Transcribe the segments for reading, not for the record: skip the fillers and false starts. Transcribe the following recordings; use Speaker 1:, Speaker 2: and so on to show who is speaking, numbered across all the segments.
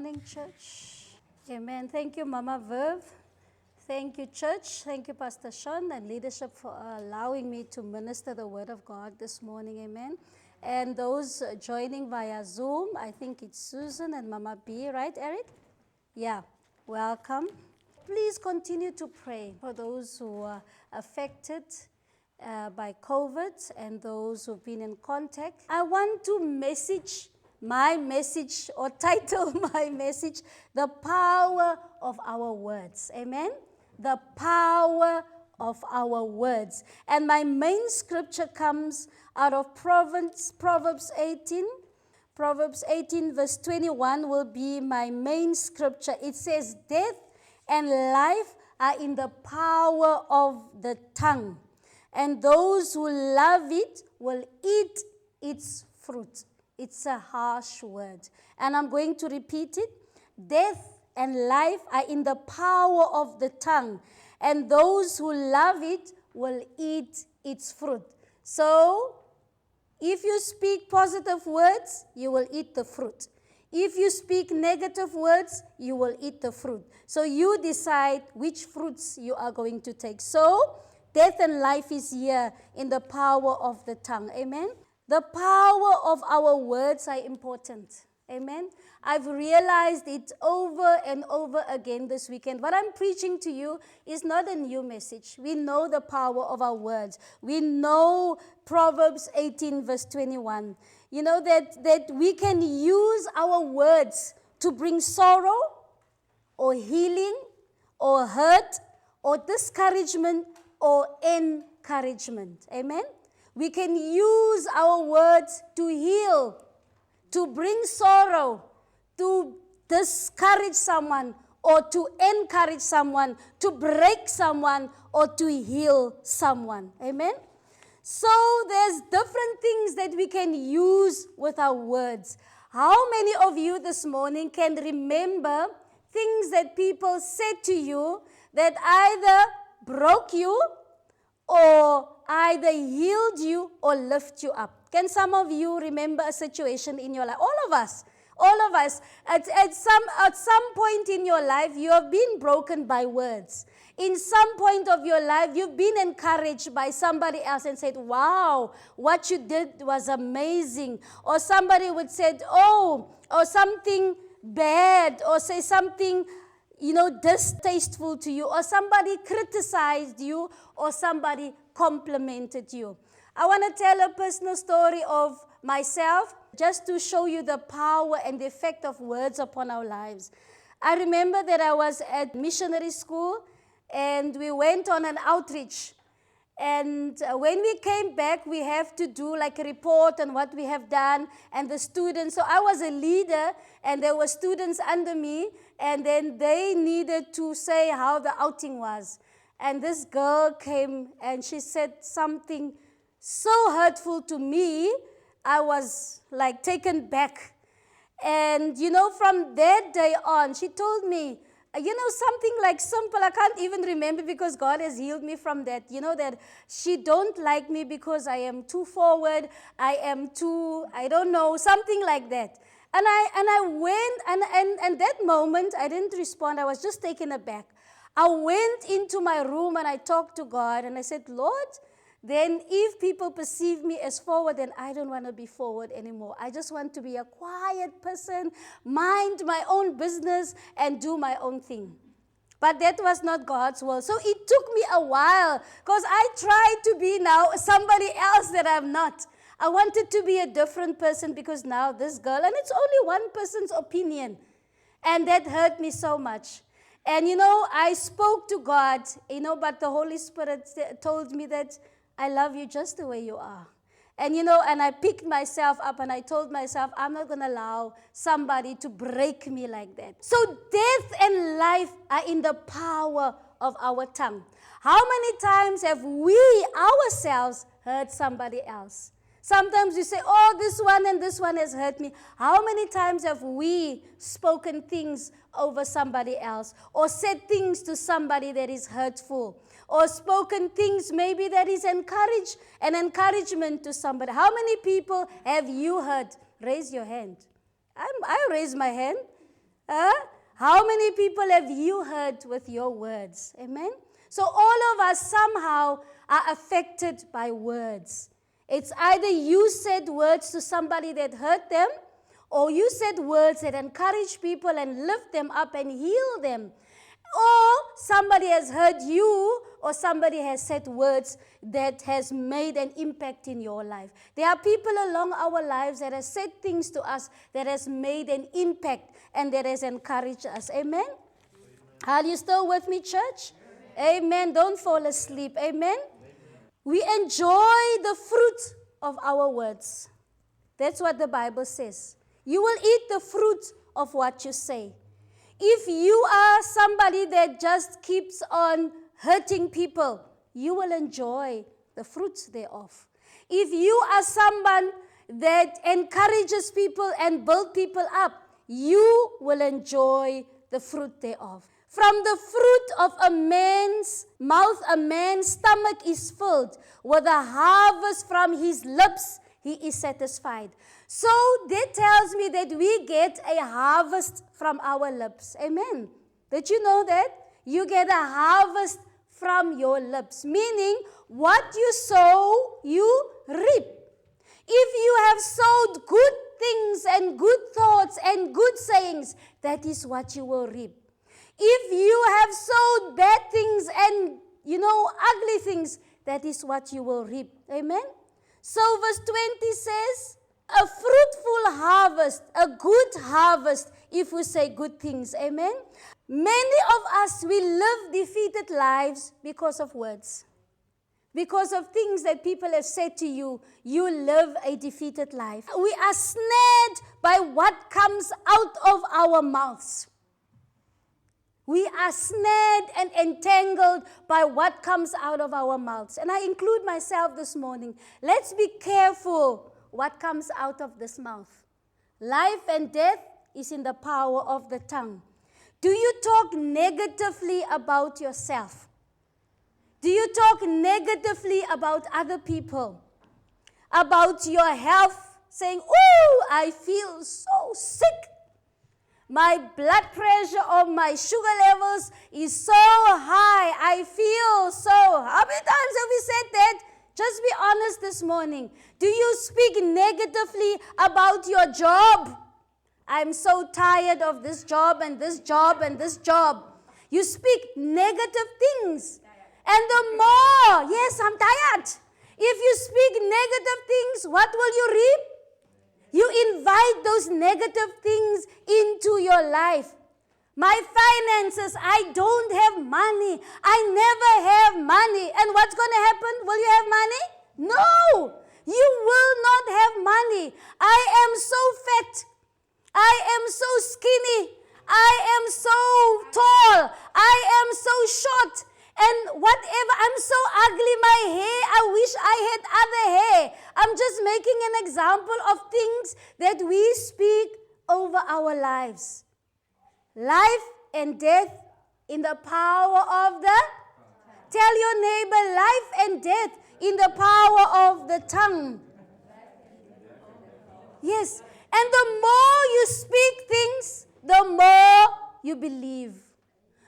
Speaker 1: morning, church. Amen. Thank you, Mama Verve. Thank you, church. Thank you, Pastor Sean and leadership for allowing me to minister the word of God this morning. Amen. And those joining via Zoom, I think it's Susan and Mama B, right, Eric? Yeah. Welcome. Please continue to pray for those who are affected by COVID and those who've been in contact. I want to my message or title my message, The Power of Our Words. Amen? The power of our words. And my main scripture comes out of Proverbs 18. Proverbs 18 verse 21 will be my main scripture. It says, death and life are in the power of the tongue, and those who love it will eat its fruit. It's a harsh word. And I'm going to repeat it. Death and life are in the power of the tongue, and those who love it will eat its fruit. So, if you speak positive words, you will eat the fruit. If you speak negative words, you will eat the fruit. So you decide which fruits you are going to take. So, death and life is here in the power of the tongue. Amen? The power of our words are important. Amen? I've realized it over and over again this weekend. What I'm preaching to you is not a new message. We know the power of our words. We know Proverbs 18 verse 21. You know that we can use our words to bring sorrow or healing or hurt or discouragement or encouragement. Amen? We can use our words to heal, to bring sorrow, to discourage someone, or to encourage someone, to break someone, or to heal someone. Amen? So there's different things that we can use with our words. How many of you this morning can remember things that people said to you that either broke you or either healed you or lift you up? Can some of you remember a situation in your life? All of us. At some point in your life, you have been broken by words. In some point of your life, you've been encouraged by somebody else and said, wow, what you did was amazing. Or somebody would say, or something bad, or say something distasteful to you, or somebody criticized you, or somebody complimented you. I want to tell a personal story of myself just to show you the power and the effect of words upon our lives. I remember that I was at missionary school and we went on an outreach. And when we came back, we have to do like a report on what we have done and the students. So I was a leader and there were students under me, and then they needed to say how the outing was. And this girl came and she said something so hurtful to me. I was like taken back. And from that day on, she told me, something like simple, I can't even remember because God has healed me from that. That she don't like me because I am too forward, I am too, I don't know, something like that. And I went, and that moment, I didn't respond, I was just taken aback. I went into my room and I talked to God and I said, Lord, then if people perceive me as forward, then I don't want to be forward anymore. I just want to be a quiet person, mind my own business, and do my own thing. But that was not God's will. So it took me a while because I tried to be now somebody else that I'm not. I wanted to be a different person because now this girl, and it's only one person's opinion, and that hurt me so much. And I spoke to God, but the Holy Spirit told me that I love you just the way you are. And and I picked myself up and I told myself, I'm not going to allow somebody to break me like that. So death and life are in the power of our tongue. How many times have we ourselves hurt somebody else? Sometimes you say, oh, this one and this one has hurt me. How many times have we spoken things over somebody else, or said things to somebody that is hurtful, or spoken things maybe that is an encouragement to somebody? How many people have you hurt? Raise your hand. I raise my hand. How many people have you hurt with your words? Amen? So all of us somehow are affected by words. It's either you said words to somebody that hurt them, or you said words that encourage people and lift them up and heal them. Or somebody has hurt you, or somebody has said words that has made an impact in your life. There are people along our lives that have said things to us that has made an impact and that has encouraged us. Amen? Are you still with me, church? Amen. Don't fall asleep. Amen? We enjoy the fruit of our words. That's what the Bible says. You will eat the fruit of what you say. If you are somebody that just keeps on hurting people, you will enjoy the fruits thereof. If you are someone that encourages people and builds people up, you will enjoy the fruit thereof. From the fruit of a man's mouth, a man's stomach is filled. With a harvest from his lips, he is satisfied. So that tells me that we get a harvest from our lips. Amen. Did you know that? You get a harvest from your lips. Meaning, what you sow, you reap. If you have sowed good things and good thoughts and good sayings, that is what you will reap. If you have sowed bad things and, ugly things, that is what you will reap. Amen? So verse 20 says, a fruitful harvest, a good harvest, if we say good things. Amen? Many of us, we live defeated lives because of words. Because of things that people have said to you, you live a defeated life. We are snared by what comes out of our mouths. We are snared and entangled by what comes out of our mouths. And I include myself this morning. Let's be careful what comes out of this mouth. Life and death is in the power of the tongue. Do you talk negatively about yourself? Do you talk negatively about other people? About your health? Saying, oh, I feel so sick. My blood pressure or my sugar levels is so high. I feel so. How many times have we said that? Just be honest this morning. Do you speak negatively about your job? I'm so tired of this job and this job and this job. You speak negative things. And the more, yes, I'm tired. If you speak negative things, what will you reap? You invite those negative things into your life. My finances, I don't have money. I never have money. And what's going to happen? Will you have money? No, you will not have money. I am so fat. I am so skinny. I am so tall. I am so short. And whatever, I'm so ugly, my hair, I wish I had other hair. I'm just making an example of things that we speak over our lives. Life and death in the power of the, tell your neighbor, life and death in the power of the tongue. Yes, and the more you speak things, the more you believe.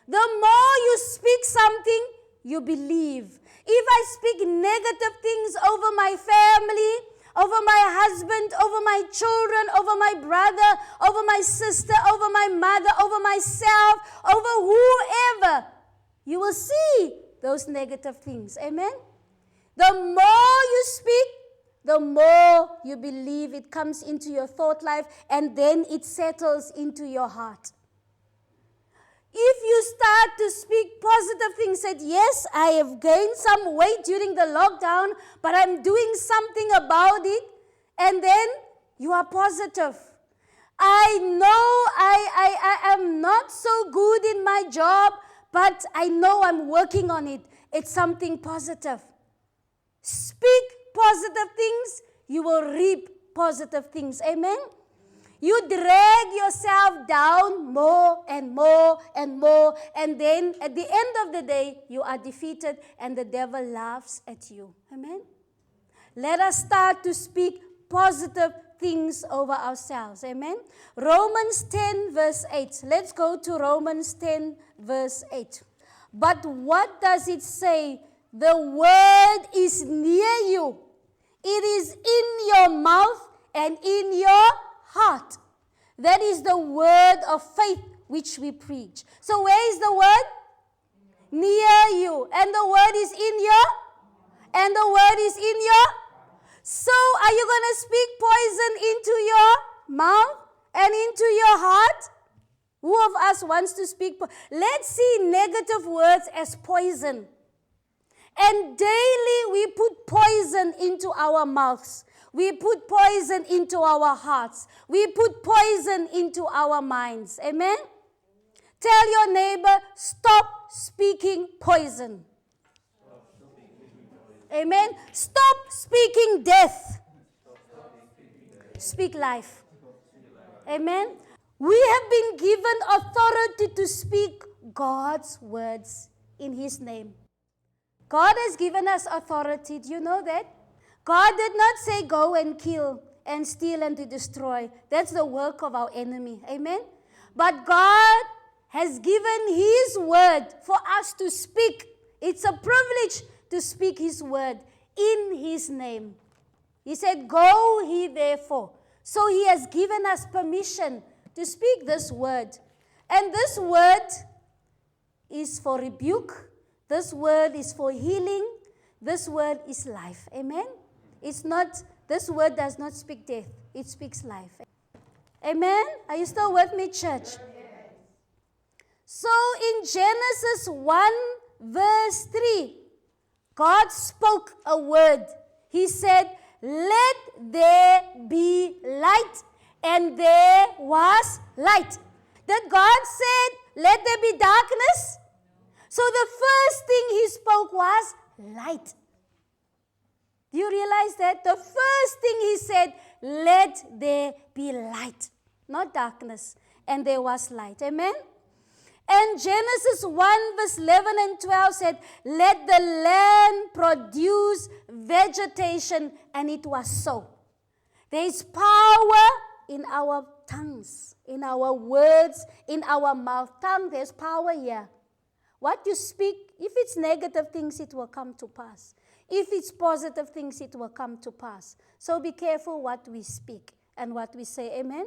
Speaker 1: The more you speak something, you believe. If I speak negative things over my family, over my husband, over my children, over my brother, over my sister, over my mother, over myself, over whoever, you will see those negative things. Amen? The more you speak, the more you believe. It comes into your thought life and then it settles into your heart. If you start to speak positive things, said, yes, I have gained some weight during the lockdown, but I'm doing something about it, and then you are positive. I know I am not so good in my job, but I know I'm working on it. It's something positive. Speak positive things, you will reap positive things. Amen? You drag yourself down more and more and more, and then at the end of the day, you are defeated and the devil laughs at you. Amen? Let us start to speak positive things over ourselves. Amen. Romans 10 verse 8. Let's go to Romans 10 verse 8. But what does it say? The word is near you. It is in your mouth and in your heart. That is the word of faith which we preach. So where is the word? Near you. And the word is in your? And the word is in your? So are you going to speak poison into your mouth and into your heart? Who of us wants to speak? Let's see negative words as poison. And daily we put poison into our mouths. We put poison into our hearts. We put poison into our minds. Amen? Tell your neighbor, stop speaking poison. Amen? Stop speaking death. Speak life. Amen? We have been given authority to speak God's words in His name. God has given us authority. Do you know that? God did not say go and kill and steal and to destroy. That's the work of our enemy. Amen? But God has given His word for us to speak. It's a privilege to speak His word in His name. He said, go ye therefore. So He has given us permission to speak this word. And this word is for rebuke. This word is for healing. This word is life. Amen? It's not, this word does not speak death. It speaks life. Amen? Are you still with me, church? So in Genesis 1 verse 3, God spoke a word. He said, let there be light. And there was light. That God said, let there be darkness. So the first thing He spoke was light. Do you realize that? The first thing He said, let there be light, not darkness. And there was light. Amen? And Genesis 1 verse 11 and 12 said, let the land produce vegetation, and it was so. There is power in our tongues, in our words, in our mouth. Tongue, there's power here. What you speak, if it's negative things, it will come to pass. If it's positive things, it will come to pass. So be careful what we speak and what we say. Amen?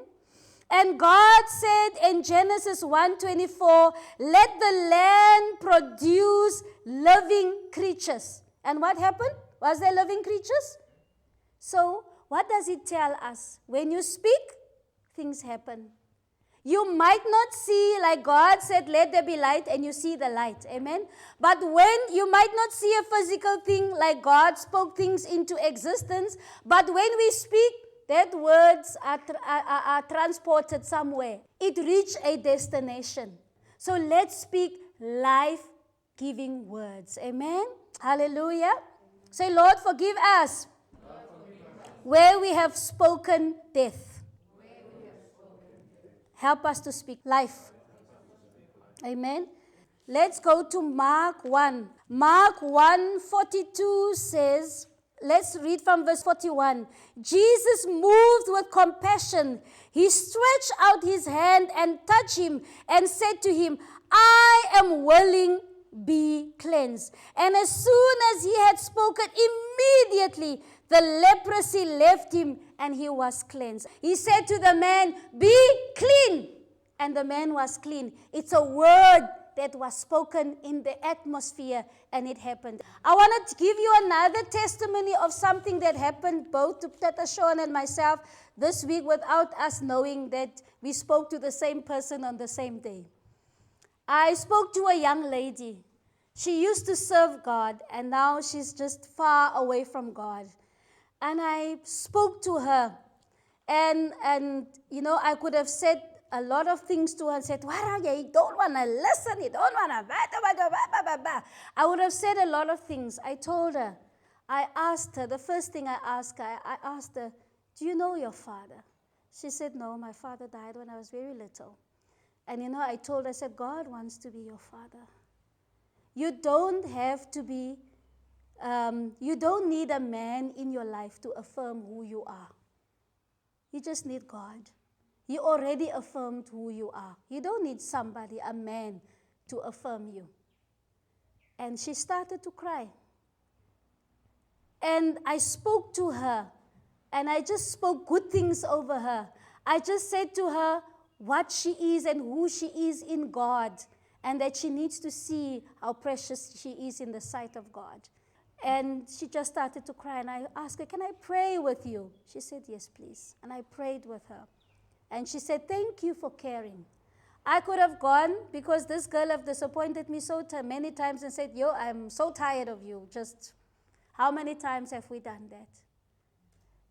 Speaker 1: And God said in Genesis 1:24, let the land produce living creatures. And what happened? Was there living creatures? So what does it tell us? When you speak, things happen. You might not see, like God said, let there be light, and you see the light. Amen? But when you might not see a physical thing, like God spoke things into existence, but when we speak, that words are transported somewhere. It reached a destination. So let's speak life-giving words. Amen? Hallelujah. Say, Lord, forgive us where we have spoken death. Help us to speak life. Amen. Let's go to Mark 1. Mark 1:42 says, let's read from verse 41. Jesus, moved with compassion, He stretched out His hand and touched him and said to him, I am willing, be cleansed. And as soon as he had spoken, immediately the leprosy left him and he was cleansed. He said to the man, be clean. And the man was clean. It's a word that was spoken in the atmosphere, and it happened. I want to give you another testimony of something that happened both to Tata Sean and myself this week without us knowing that we spoke to the same person on the same day. I spoke to a young lady. She used to serve God, and now she's just far away from God. And I spoke to her, and you know, I could have said a lot of things to her and said, you don't want to listen, you don't want to, I would have said a lot of things. I told her, I asked her, the first thing I asked her, do you know your father? She said, no, my father died when I was very little. And you know, I told her, I said, God wants to be your father. You don't have to be, you don't need a man in your life to affirm who you are. You just need God. You already affirmed who you are. You don't need somebody, a man, to affirm you. And she started to cry. And I spoke to her, and I just spoke good things over her. I just said to her what she is and who she is in God, and that she needs to see how precious she is in the sight of God. And she just started to cry, and I asked her, can I pray with you? She said, yes, please. And I prayed with her. And she said, thank you for caring. I could have gone, because this girl have disappointed me so many times, and said, yo, I'm so tired of you. Just how many times have we done that?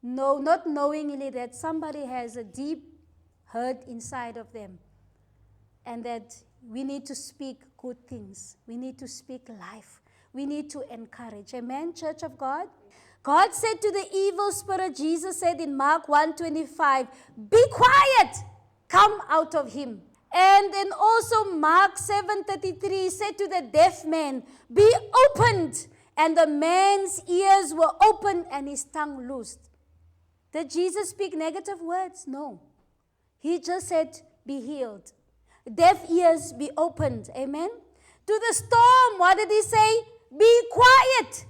Speaker 1: No, not knowingly that somebody has a deep hurt inside of them, and that we need to speak good things. We need to speak life. We need to encourage. Amen, Church of God? God said to the evil spirit, Jesus said in Mark 1:25, be quiet, come out of him. And then also Mark 7:33 said to the deaf man, be opened. And the man's ears were opened and his tongue loosed. Did Jesus speak negative words? No. He just said, be healed. Deaf ears be opened. Amen. To the storm, what did he say? Be quiet,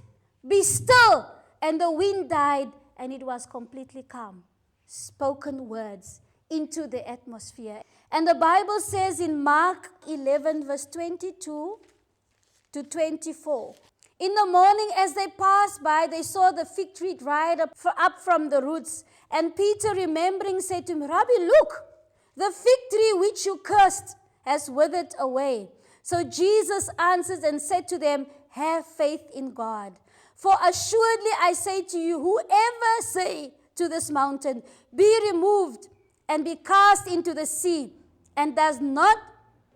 Speaker 1: be still. And the wind died and it was completely calm. Spoken words into the atmosphere. And the Bible says in Mark 11 verse 22 to 24. In the morning as they passed by, they saw the fig tree dried up from the roots. And Peter, remembering, said to him, Rabbi, look, the fig tree which you cursed has withered away. So Jesus answered and said to them, have faith in God. For assuredly I say to you, whoever say to this mountain, be removed and be cast into the sea, and does not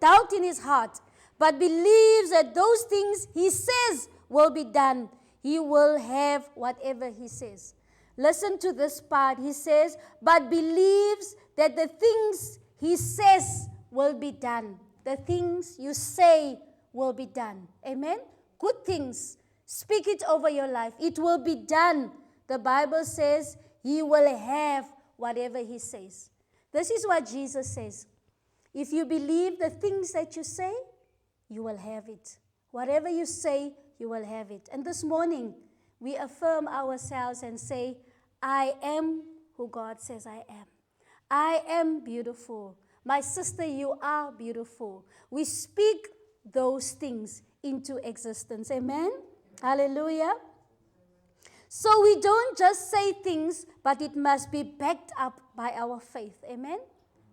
Speaker 1: doubt in his heart, but believes that those things he says will be done, he will have whatever he says. Listen to this part. He says, but believes that the things he says will be done. The things you say will be done. Amen? Good things. Speak it over your life. It will be done. The Bible says he will have whatever he says. This is what Jesus says. If you believe the things that you say, you will have it. Whatever you say, you will have it. And this morning, we affirm ourselves and say, I am who God says I am. I am beautiful. My sister, you are beautiful. We speak those things into existence. Amen? Hallelujah. So we don't just say things, but it must be backed up by our faith. Amen?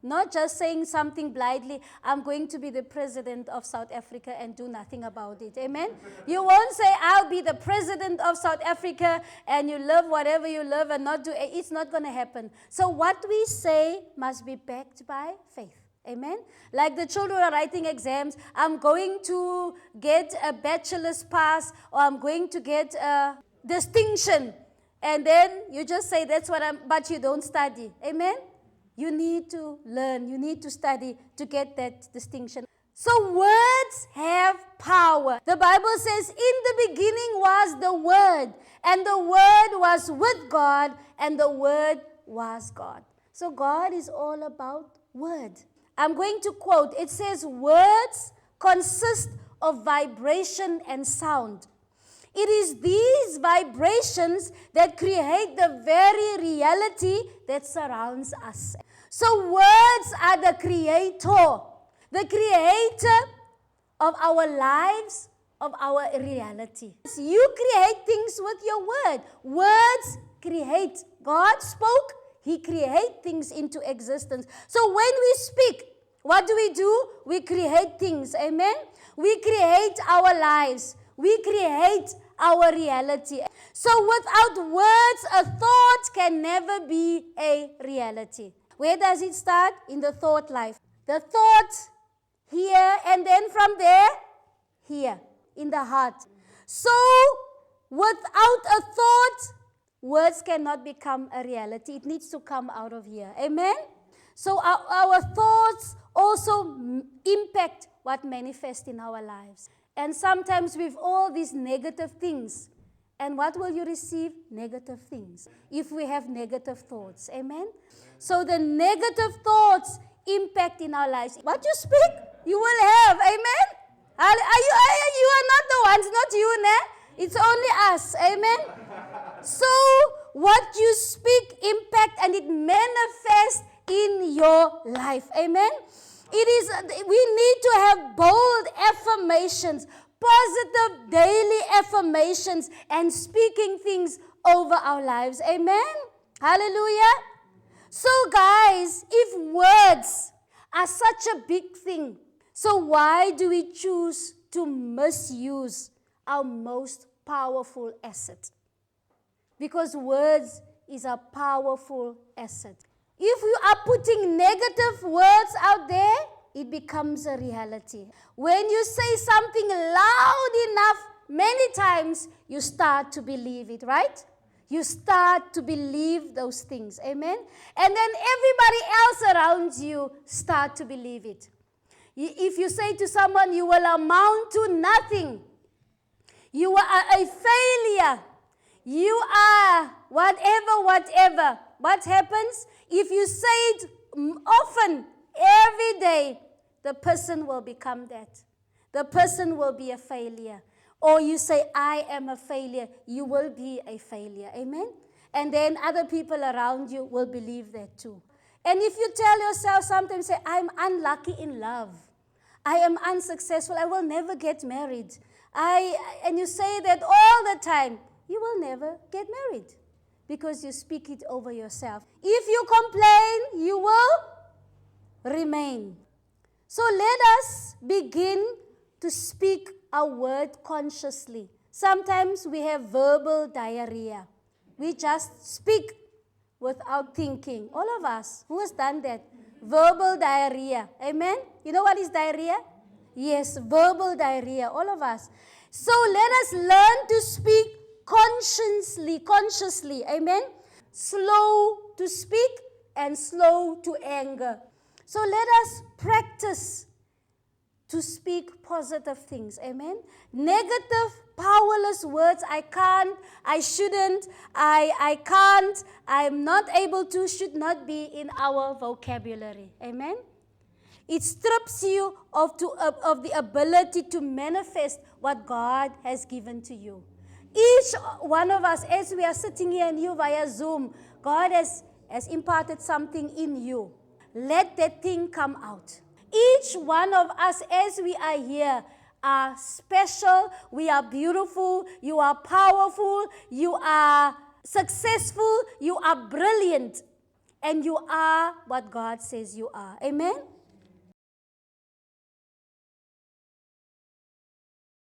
Speaker 1: Not just saying something blindly, I'm going to be the president of South Africa and do nothing about it. Amen? You won't say, I'll be the president of South Africa and you love whatever you love and not do it. It's not going to happen. So what we say must be backed by faith. Amen? Like the children are writing exams, I'm going to get a bachelor's pass or I'm going to get a distinction. And then you just say, that's what but you don't study. Amen? You need to learn, you need to study to get that distinction. So words have power. The Bible says, in the beginning was the Word, and the Word was with God, and the Word was God. So God is all about word. I'm going to quote, it says, words consist of vibration and sound. It is these vibrations that create the very reality that surrounds us. So words are the creator of our lives, of our reality. You create things with your word. Words create. God spoke, he creates things into existence. So when we speak, what do? We create things. Amen? We create our lives. We create our reality. So without words, a thought can never be a reality. Where does it start? In the thought life. The thought here, and then from there, here, in the heart. So, without a thought, words cannot become a reality. It needs to come out of here. Amen? So, our thoughts also impact what manifests in our lives. And sometimes with all these negative things, And what will you receive? Negative things. If we have negative thoughts. Amen? So the negative thoughts impact in our lives. What you speak, you will have. Amen? You are not the ones, not you, ne? It's only us. Amen? So what you speak impact and it manifests in your life. Amen? We need to have bold affirmations, positive daily affirmations, and speaking things over our lives. Amen? Hallelujah? So guys, if words are such a big thing, so why do we choose to misuse our most powerful asset? Because words is a powerful asset. If you are putting negative words out there, it becomes a reality. When you say something loud enough, many times, you start to believe it, right? You start to believe those things, amen? And then everybody else around you start to believe it. If you say to someone, you will amount to nothing, you are a failure, you are whatever, what happens? If you say it often, every day, the person will become that. The person will be a failure. Or you say, I am a failure, you will be a failure. Amen? And then other people around you will believe that too. And if you tell yourself sometimes, say, I'm unlucky in love. I am unsuccessful. I will never get married. And you say that all the time, you will never get married. Because you speak it over yourself. If you complain, you will remain. So let us begin to speak our word consciously. Sometimes we have verbal diarrhea. We just speak without thinking. All of us, who has done that? Verbal diarrhea. Amen? You know what is diarrhea? Yes, verbal diarrhea. All of us. So let us learn to speak consciously. Amen? Slow to speak and slow to anger. So let us practice to speak positive things. Amen? Negative, powerless words, I can't, I shouldn't, I can't, I'm not able to, should not be in our vocabulary. Amen? It strips you of the ability to manifest what God has given to you. Each one of us, as we are sitting here and you via Zoom, God has imparted something in you. Let that thing come out. Each one of us, as we are here, are special, we are beautiful, you are powerful, you are successful, you are brilliant, and you are what God says you are. Amen?